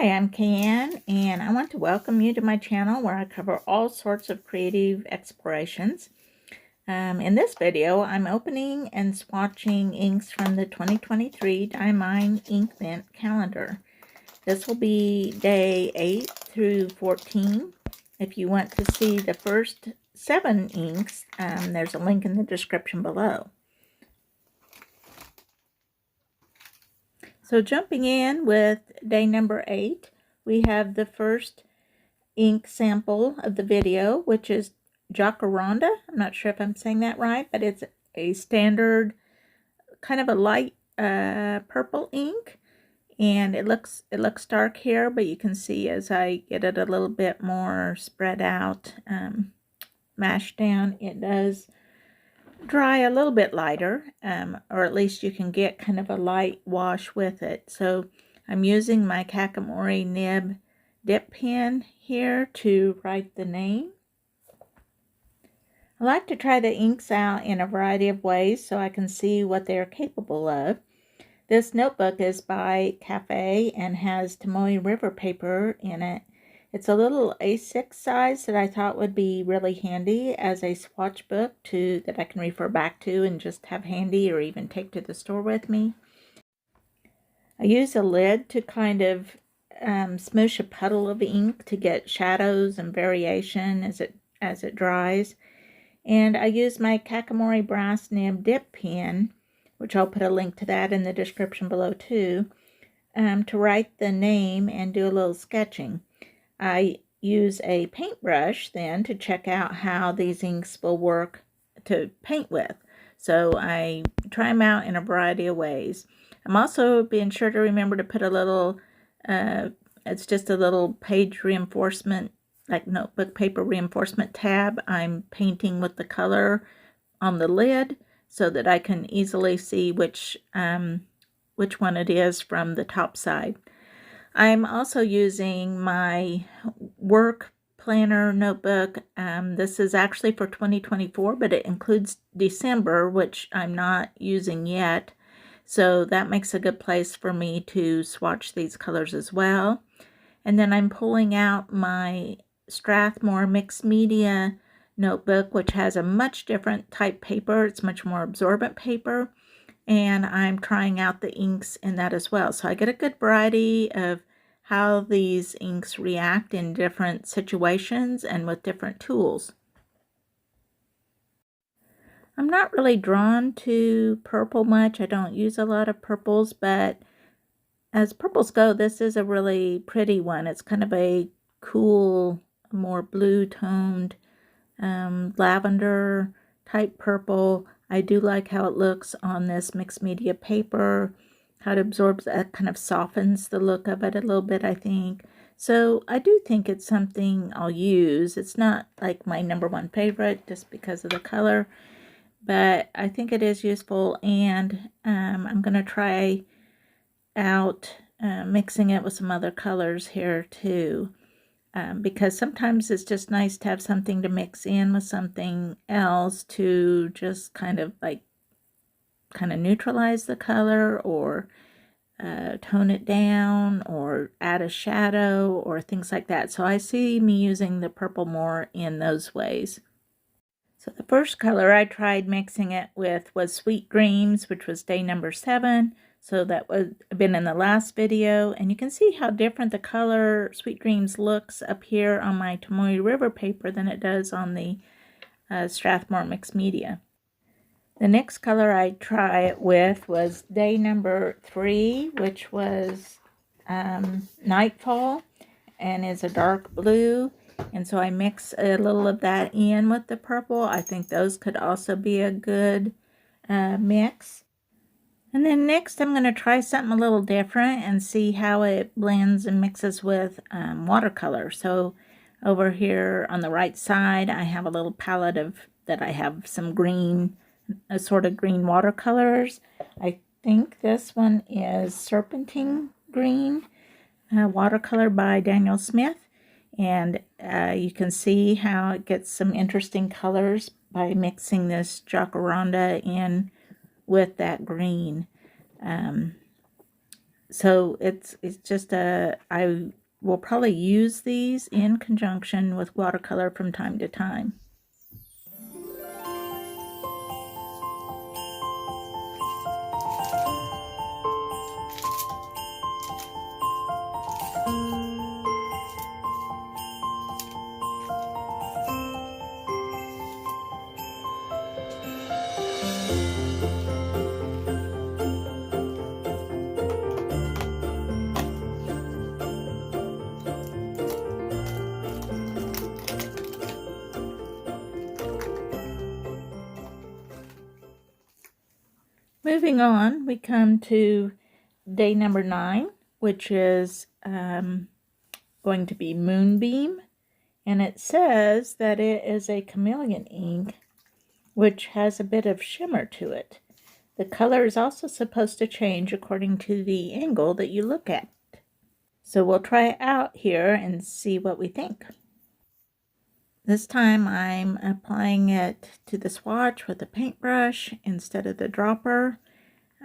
Hi, I'm Kayanne, and I want to welcome you to my channel where I cover all sorts of creative explorations. In this video, I'm opening and swatching inks from the 2023 Diamine Inkvent Calendar. This will be day 8 through 14. If you want to see the first 7 inks, there's a link in the description below. So jumping in with day number 8, we have the first ink sample of the video, which is Jacaranda. I'm not sure if I'm saying that right, but it's a standard kind of a light purple ink, and it looks dark here, but you can see as I get it a little bit more spread out, mashed down, it does dry a little bit lighter, or at least you can get kind of a light wash with it. So I'm using my Kakamori nib dip pen here to write the name. I like to try the inks out in a variety of ways so I can see what they are capable of. This notebook is by Cafe and has Tomoe River paper in it. It's a little A6 size that I thought would be really handy as a swatch book that I can refer back to and just have handy or even take to the store with me. I use a lid to kind of smoosh a puddle of ink to get shadows and variation as it dries. And I use my Kakamori brass nib dip pen, which I'll put a link to that in the description below too, to write the name and do a little sketching. I use a paintbrush then to check out how these inks will work to paint with. So I try them out in a variety of ways. I'm also being sure to remember to put a little, it's just a little page reinforcement, like notebook paper reinforcement tab. I'm painting with the color on the lid so that I can easily see which one it is from the top side. I'm also using my work planner notebook. This is actually for 2024, but it includes December, which I'm not using yet. So that makes a good place for me to swatch these colors as well. And then I'm pulling out my Strathmore Mixed Media notebook, which has a much different type paper. It's much more absorbent paper. And I'm trying out the inks in that as well. So I get a good variety of how these inks react in different situations and with different tools. I'm not really drawn to purple much. I don't use a lot of purples, but as purples go, this is a really pretty one. It's kind of a cool, more blue-toned lavender type purple. I do like how it looks on this mixed media paper, how it absorbs, that kind of softens the look of it a little bit, I think. So I do think it's something I'll use. It's not like my #1 favorite just because of the color, but I think it is useful, and I'm going to try out mixing it with some other colors here too. Because sometimes it's just nice to have something to mix in with something else to just kind of neutralize the color, or tone it down, or add a shadow, or things like that. So I see me using the purple more in those ways. So the first color I tried mixing it with was Sweet Dreams, which was day number 7. So that would have been in the last video, and you can see how different the color Sweet Dreams looks up here on my Tomoe River paper than it does on the Strathmore Mixed Media. The next color I tried it with was day number 3, which was Nightfall, and is a dark blue. And so I mix a little of that in with the purple. I think those could also be a good mix. And then next I'm going to try something a little different and see how it blends and mixes with watercolor. So over here on the right side I have a little palette that I have some green, assorted green watercolors. I think this one is Serpentine Green watercolor by Daniel Smith. And you can see how it gets some interesting colors by mixing this Jacaranda in with that green. So it's just I will probably use these in conjunction with watercolor from time to time. Moving on, we come to day number 9, which is going to be Moonbeam, and it says that it is a chameleon ink, which has a bit of shimmer to it. The color is also supposed to change according to the angle that you look at. So we'll try it out here and see what we think. This time I'm applying it to the swatch with a paintbrush instead of the dropper.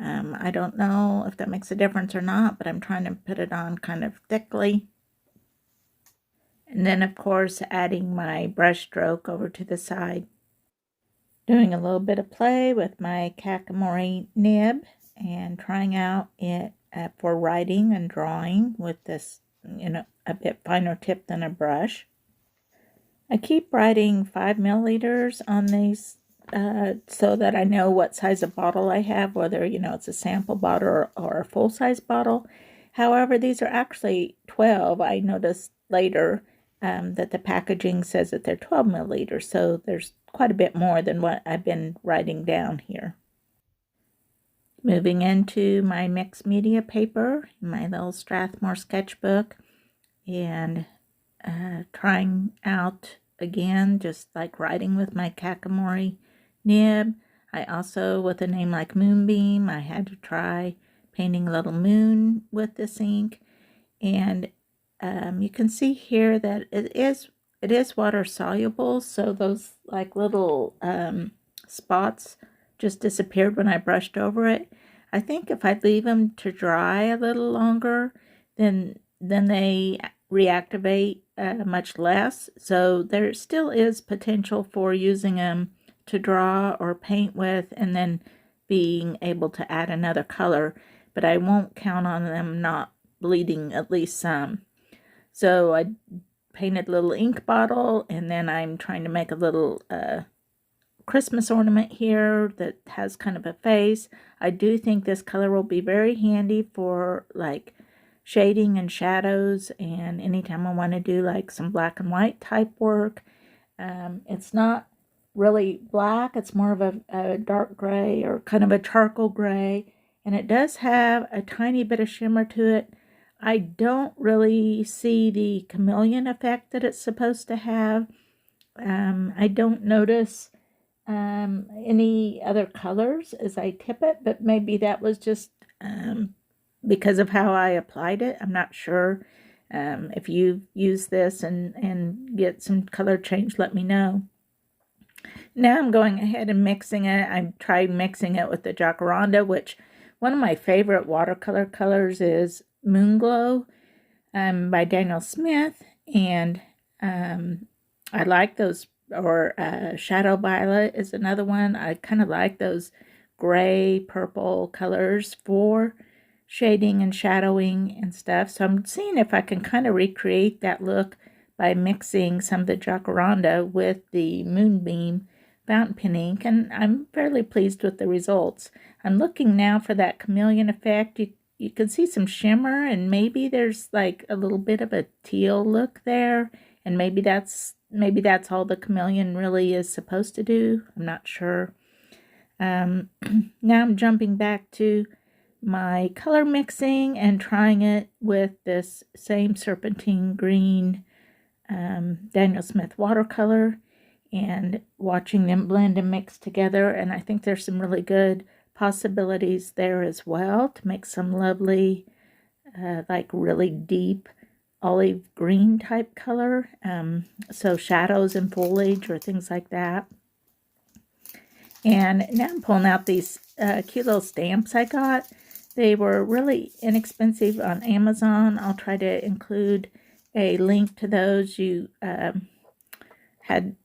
I don't know if that makes a difference or not, but I'm trying to put it on kind of thickly. And then, of course, adding my brush stroke over to the side. Doing a little bit of play with my Kakamori nib and trying out it for writing and drawing with this, a bit finer tip than a brush. I keep writing 5 milliliters on these so that I know what size of bottle I have, whether, it's a sample bottle or a full-size bottle. However, these are actually 12. I noticed later that the packaging says that they're 12 milliliters, so there's quite a bit more than what I've been writing down here. Moving into my mixed media paper, my little Strathmore sketchbook, and trying out again, just like writing with my Kakamori nib. I also, with a name like Moonbeam, I had to try painting a little moon with this ink, and you can see here that it is water soluble, so those like little spots just disappeared when I brushed over it. I think if I leave them to dry a little longer, then they reactivate much less. So there still is potential for using them to draw or paint with and then being able to add another color, but I won't count on them not bleeding at least some. So I painted a little ink bottle, and then I'm trying to make a little Christmas ornament here that has kind of a face. I do think this color will be very handy for like shading and shadows, and anytime I want to do like some black and white type work. It's not really black, it's more of a dark gray or kind of a charcoal gray, and it does have a tiny bit of shimmer to it. I don't really see the chameleon effect that it's supposed to have. I don't notice any other colors as I tip it, but maybe that was just because of how I applied it. I'm not sure. If you use this and get some color change, let me know. Now I'm going ahead and mixing it. I tried mixing it with the Jacaranda, which one of my favorite watercolor colors is Moonglow by Daniel Smith, and I like those, or Shadow Violet is another one. I kind of like those gray purple colors for shading and shadowing and stuff. So I'm seeing if I can kind of recreate that look by mixing some of the Jacaranda with the Moonbeam fountain pen ink, and I'm fairly pleased with the results. I'm looking now for that chameleon effect. You can see some shimmer, and maybe there's like a little bit of a teal look there, and maybe that's all the chameleon really is supposed to do. I'm not sure. Now I'm jumping back to my color mixing and trying it with this same serpentine green Daniel Smith watercolor and watching them blend and mix together, and I think there's some really good possibilities there as well to make some lovely like really deep olive green type color, so shadows and foliage or things like that. And now I'm pulling out these cute little stamps I got. They were really inexpensive on Amazon. I'll try to include a link to those. You had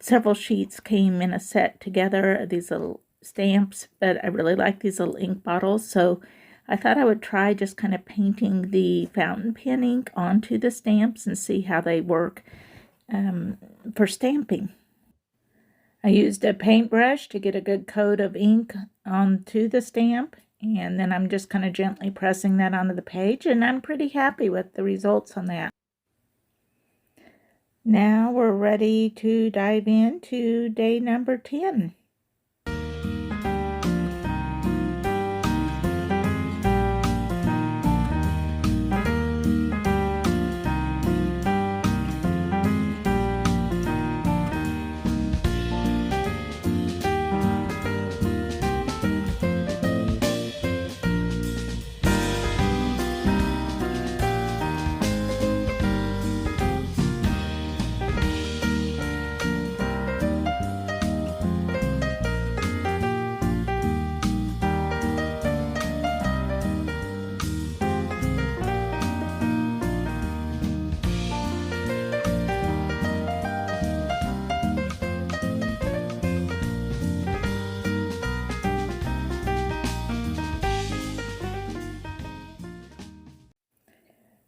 several sheets came in a set together, these little stamps, but I really like these little ink bottles, so I thought I would try just kind of painting the fountain pen ink onto the stamps and see how they work for stamping. I used a paintbrush to get a good coat of ink onto the stamp, and then I'm just kind of gently pressing that onto the page, and I'm pretty happy with the results on that. Now we're ready to dive into day number 10.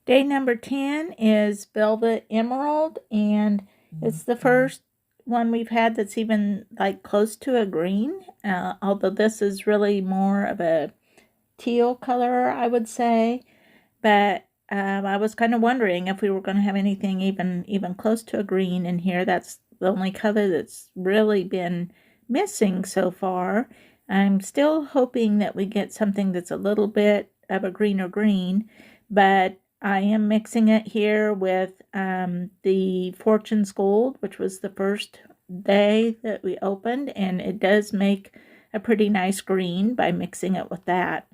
Day number 10 is Velvet Emerald, and it's the first one we've had that's even like close to a green, although this is really more of a teal color, I would say. But I was kind of wondering if we were going to have anything even close to a green in here. That's the only color that's really been missing so far. I'm still hoping that we get something that's a little bit of a greener green, but I am mixing it here with the Fortune's Gold, which was the first day that we opened, and it does make a pretty nice green by mixing it with that.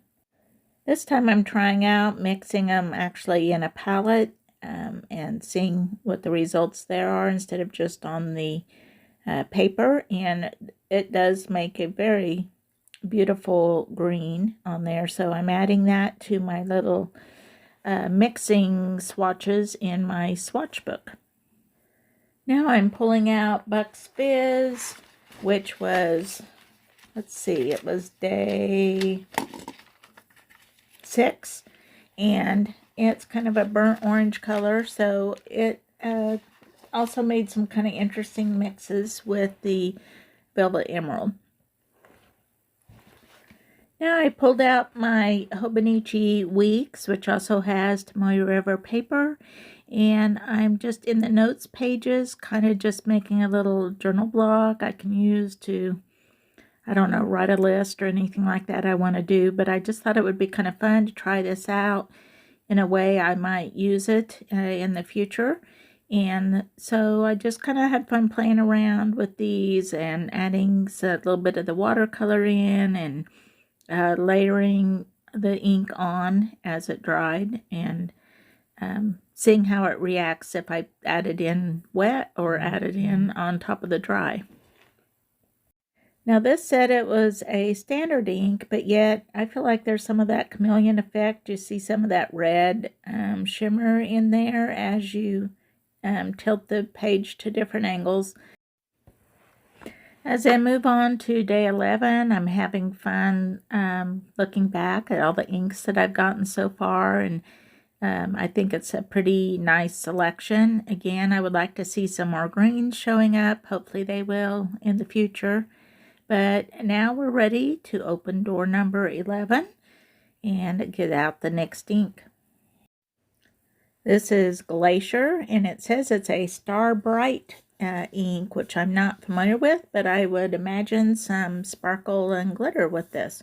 This time I'm trying out mixing them actually in a palette and seeing what the results there are instead of just on the paper, and it does make a very beautiful green on there. So I'm adding that to my little mixing swatches in my swatch book. Now I'm pulling out Buck's Fizz, which was, let's see, it was day 6, and it's kind of a burnt orange color, so it also made some kind of interesting mixes with the Velvet Emerald. Now I pulled out my Hobonichi Weeks, which also has Tomoe River paper, and I'm just in the notes pages, kind of just making a little journal block I can use to, I don't know, write a list or anything like that I want to do, but I just thought it would be kind of fun to try this out in a way I might use it in the future. And so I just kind of had fun playing around with these and adding a little bit of the watercolor in and layering the ink on as it dried, and seeing how it reacts if I add it in wet or add it in on top of the dry. Now this said it was a standard ink, but yet I feel like there's some of that chameleon effect. You see some of that red shimmer in there as you tilt the page to different angles. As I move on to day 11, I'm having fun looking back at all the inks that I've gotten so far, and I think it's a pretty nice selection. Again, I would like to see some more greens showing up. Hopefully they will in the future. But now we're ready to open door number 11 and get out the next ink. This is Glacier, and it says it's a Star Bright ink, which I'm not familiar with, but I would imagine some sparkle and glitter with this.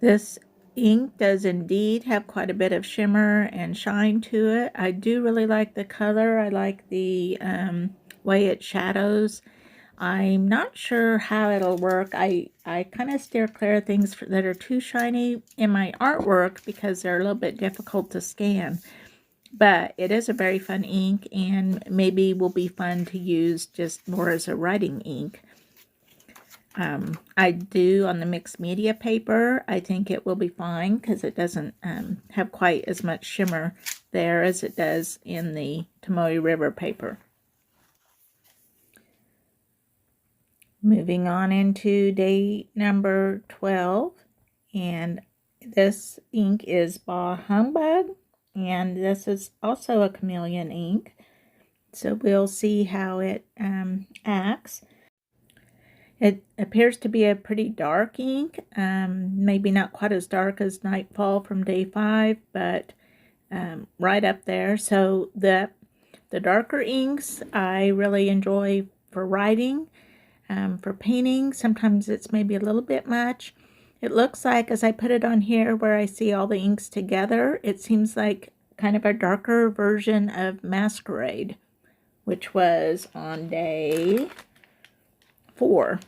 This ink does indeed have quite a bit of shimmer and shine to it. I do really like the color. I like the way it shadows. I'm not sure how it'll work. I kind of steer clear of things that are too shiny in my artwork because they're a little bit difficult to scan. But it is a very fun ink, and maybe will be fun to use just more as a writing ink. I do on the mixed media paper. I think it will be fine because it doesn't have quite as much shimmer there as it does in the Tomoe River paper. Moving on into day number 12, and this ink is Bah Humbug, and this is also a chameleon ink, so we'll see how it acts. It appears to be a pretty dark ink, maybe not quite as dark as Nightfall from day 5, but right up there. So the darker inks I really enjoy for writing. For painting, sometimes it's maybe a little bit much. It looks like, as I put it on here where I see all the inks together, it seems like kind of a darker version of Masquerade, which was on day 4.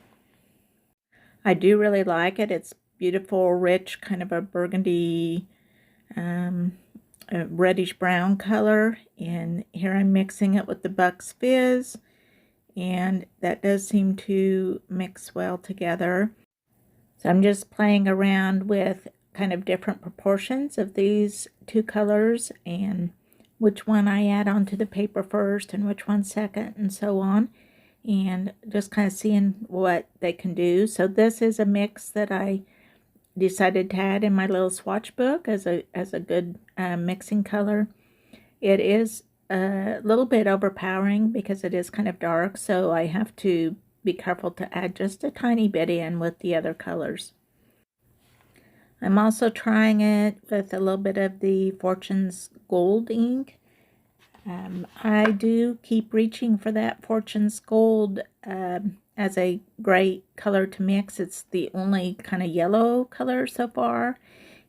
I do really like it. It's beautiful, rich, kind of a burgundy, a reddish brown color. And here I'm mixing it with the Bucks Fizz, and that does seem to mix well together. So I'm just playing around with kind of different proportions of these two colors and which one I add onto the paper first and which one second and so on, and just kind of seeing what they can do. So this is a mix that I decided to add in my little swatch book as a good mixing color. It is a little bit overpowering because it is kind of dark, so I have to be careful to add just a tiny bit in with the other colors. I'm also trying it with a little bit of the Fortune's Gold ink. I do keep reaching for that Fortune's Gold as a great color to mix. It's the only kind of yellow color so far,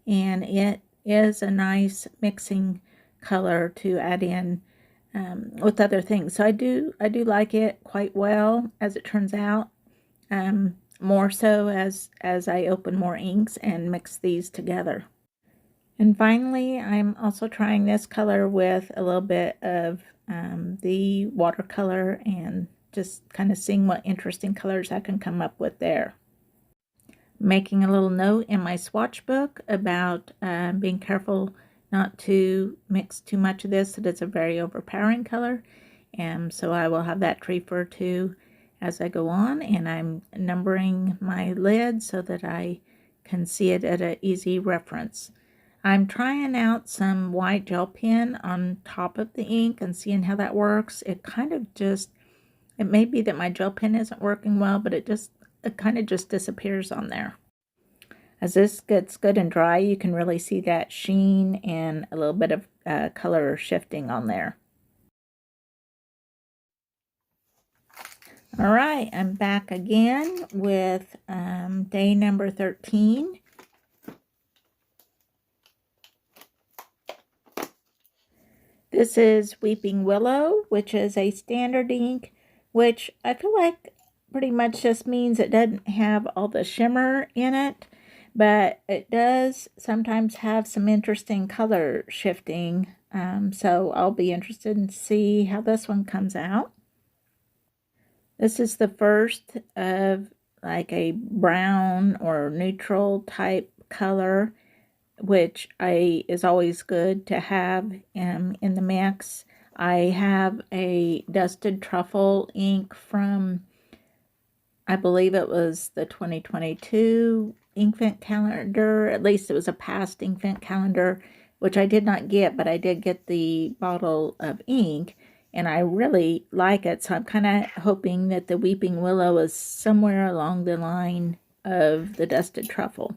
and it is a nice mixing color to add in with other things. So I do like it quite well, as it turns out, more so as I open more inks and mix these together. And finally, I'm also trying this color with a little bit of the watercolor and just kind of seeing what interesting colors I can come up with there. Making a little note in my swatch book about being careful not to mix too much of this, that it's a very overpowering color. And so I will have that to refer to as I go on, and I'm numbering my lid so that I can see it at an easy reference. I'm trying out some white gel pen on top of the ink and seeing how that works. It kind of just, it may be that my gel pen isn't working well, but it kind of just disappears on there. As this gets good and dry, you can really see that sheen and a little bit of color shifting on there. All right, I'm back again with day number 13. This is Weeping Willow, which is a standard ink, which I feel like pretty much just means it doesn't have all the shimmer in it, but it does sometimes have some interesting color shifting. So I'll be interested in see how this one comes out. This is the first of like a brown or neutral type color, which is always good to have in the mix. I have a Dusted Truffle ink from, I believe it was the 2022 Inkvent Calendar. At least it was a past Inkvent Calendar, which I did not get, but I did get the bottle of ink, and I really like it. So I'm kind of hoping that the Weeping Willow is somewhere along the line of the Dusted Truffle.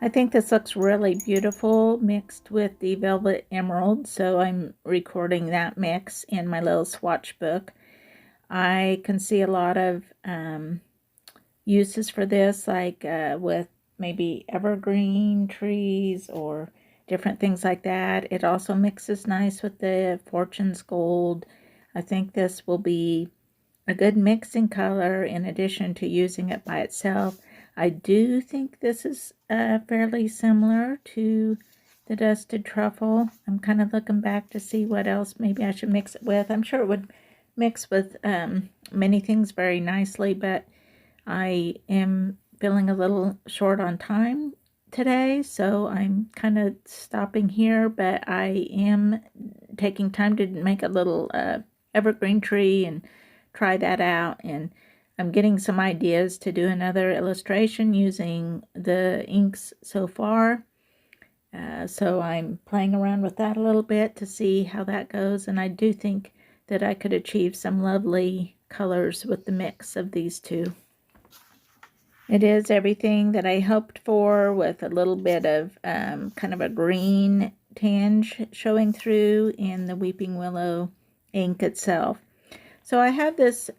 I think this looks really beautiful mixed with the Velvet Emerald, so I'm recording that mix in my little swatch book. I can see a lot of uses for this, like with maybe evergreen trees or different things like that. It also mixes nice with the Fortune's Gold. I think this will be a good mixing color in addition to using it by itself. I do think this is fairly similar to the Dusted Truffle. I'm kind of looking back to see what else maybe I should mix it with. I'm sure it would mix with many things very nicely, but I am feeling a little short on time today, so I'm kind of stopping here, but I am taking time to make a little evergreen tree and try that out, and I'm getting some ideas to do another illustration using the inks so far. So I'm playing around with that a little bit to see how that goes, and I do think that I could achieve some lovely colors with the mix of these two. It is everything that I hoped for, with a little bit of kind of a green tinge showing through in the Weeping Willow ink itself. So I have this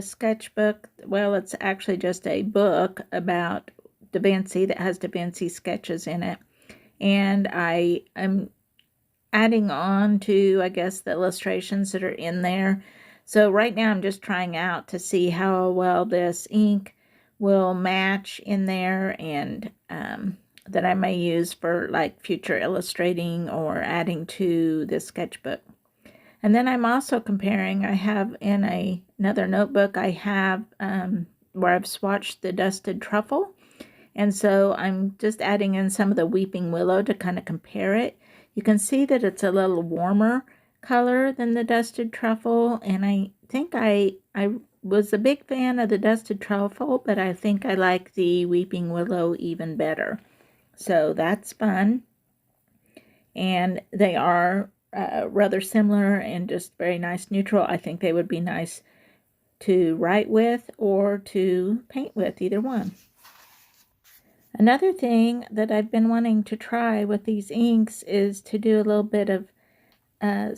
sketchbook. Well, it's actually just a book about Da Vinci that has Da Vinci sketches in it. And I am adding on to, I guess, the illustrations that are in there. So right now I'm just trying out to see how well this ink will match in there, and that I may use for like future illustrating or adding to this sketchbook. And then I'm also comparing, I have in another notebook, I have where I've swatched the Dusted Truffle. And so I'm just adding in some of the Weeping Willow to kind of compare it. You can see that it's a little warmer color than the Dusted Truffle. And I think I was a big fan of the Dusted Truffle, but I think I like the Weeping Willow even better. So that's fun. And they are rather similar and just very nice neutral. I think they would be nice to write with or to paint with, either one. Another thing that I've been wanting to try with these inks is to do a little bit of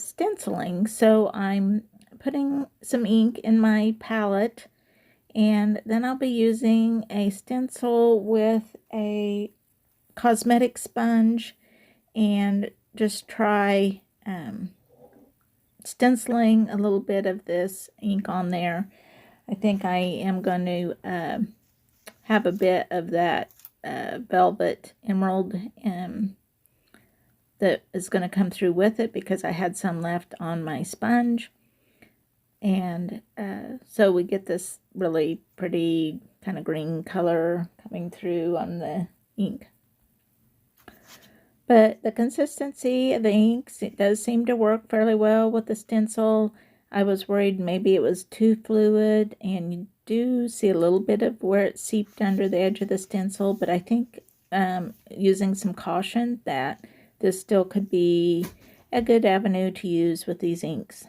stenciling. So I'm putting some ink in my palette, and then I'll be using a stencil with a cosmetic sponge and just try stenciling a little bit of this ink on there. I think I am going to have a bit of that Velvet Emerald that is going to come through with it, because I had some left on my sponge. And so we get this really pretty kind of green color coming through on the ink. But the consistency of the inks, it does seem to work fairly well with the stencil. I was worried maybe it was too fluid, and you do see a little bit of where it seeped under the edge of the stencil, but I think using some caution that this still could be a good avenue to use with these inks.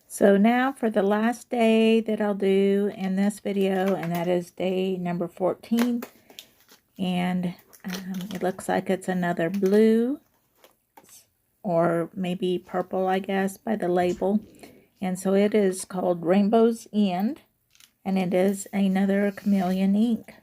So now for the last day that I'll do in this video, and that is day number 14. And it looks like it's another blue, or maybe purple, I guess, by the label. And so it is called Rainbow's End, and it is another chameleon ink.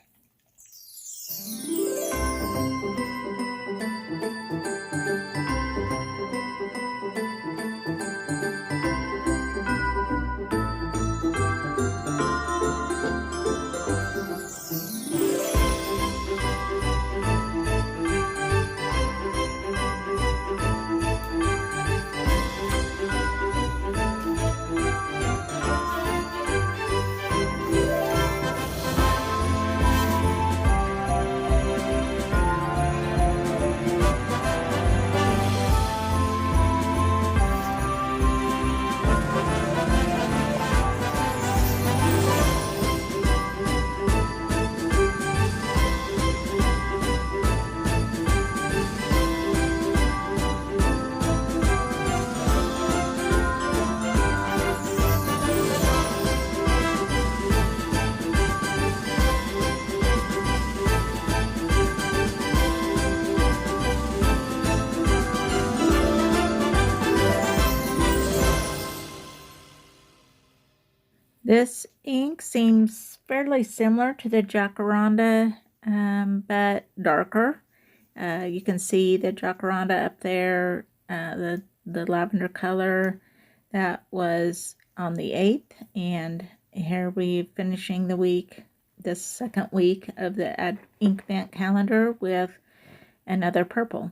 This ink seems fairly similar to the Jacaranda, but darker. You can see the Jacaranda up there, the lavender color. That was on the 8th, and here we're finishing the week, the second week of the Inkvent Calendar with another purple.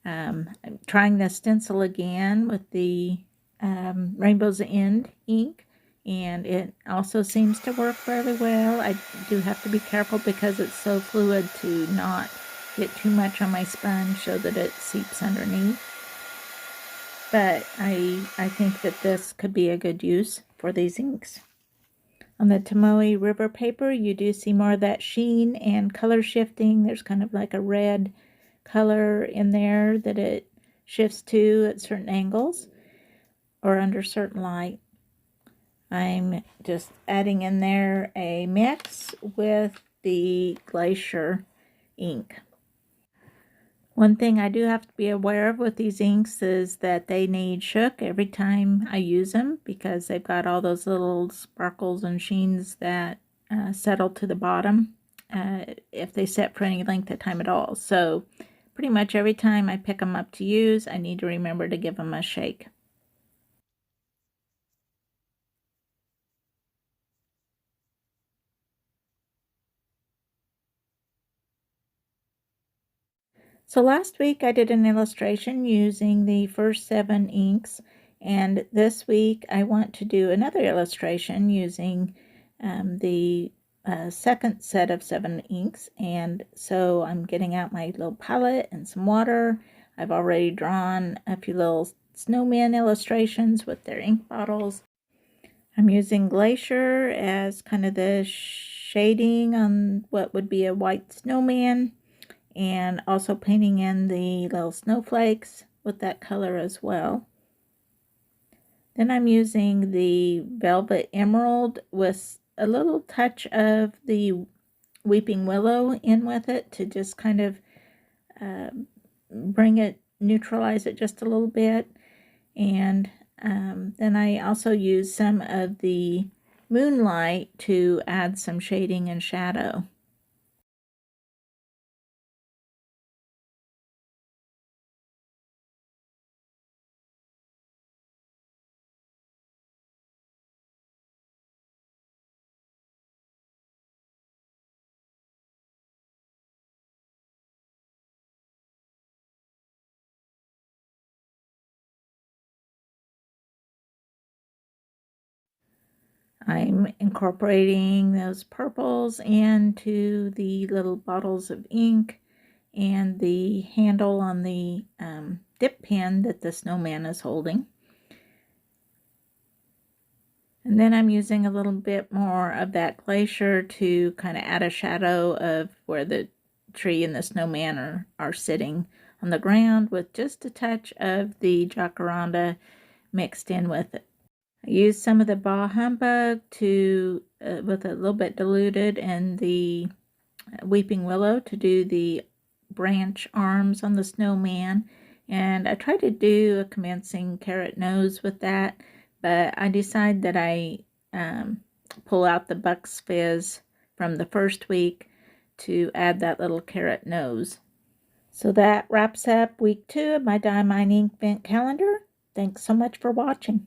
I'm trying the stencil again with the Rainbow's End ink, and it also seems to work fairly well. I do have to be careful because it's so fluid to not get too much on my sponge so that it seeps underneath. But I think that this could be a good use for these inks. On the Tomoe River paper, you do see more of that sheen and color shifting. There's kind of like a red color in there that it shifts to at certain angles or under certain light. I'm just adding in there a mix with the Glacier ink. One thing I do have to be aware of with these inks is that they need shook every time I use them because they've got all those little sparkles and sheens that settle to the bottom if they set for any length of time at all. So pretty much every time I pick them up to use, I need to remember to give them a shake. So last week I did an illustration using the first 7 inks, and this week I want to do another illustration using the second set of 7 inks. And so I'm getting out my little palette and some water. I've already drawn a few little snowman illustrations with their ink bottles. I'm using Glacier as kind of the shading on what would be a white snowman, and also painting in the little snowflakes with that color as well. Then I'm using the Velvet Emerald with a little touch of the Weeping Willow in with it to just kind of neutralize it just a little bit. And then I also use some of the Moonlight to add some shading and shadow. I'm incorporating those purples into the little bottles of ink and the handle on the dip pen that the snowman is holding. And then I'm using a little bit more of that Glacier to kind of add a shadow of where the tree and the snowman are sitting on the ground with just a touch of the Jacaranda mixed in with it. I used some of the Bah Humbug to, with a little bit diluted, and the Weeping Willow to do the branch arms on the snowman. And I tried to do a commencing carrot nose with that, but I decided that I pull out the Buck's Fizz from the first week to add that little carrot nose. So that wraps up week 2 of my Diamine Inkvent Calendar. Thanks so much for watching.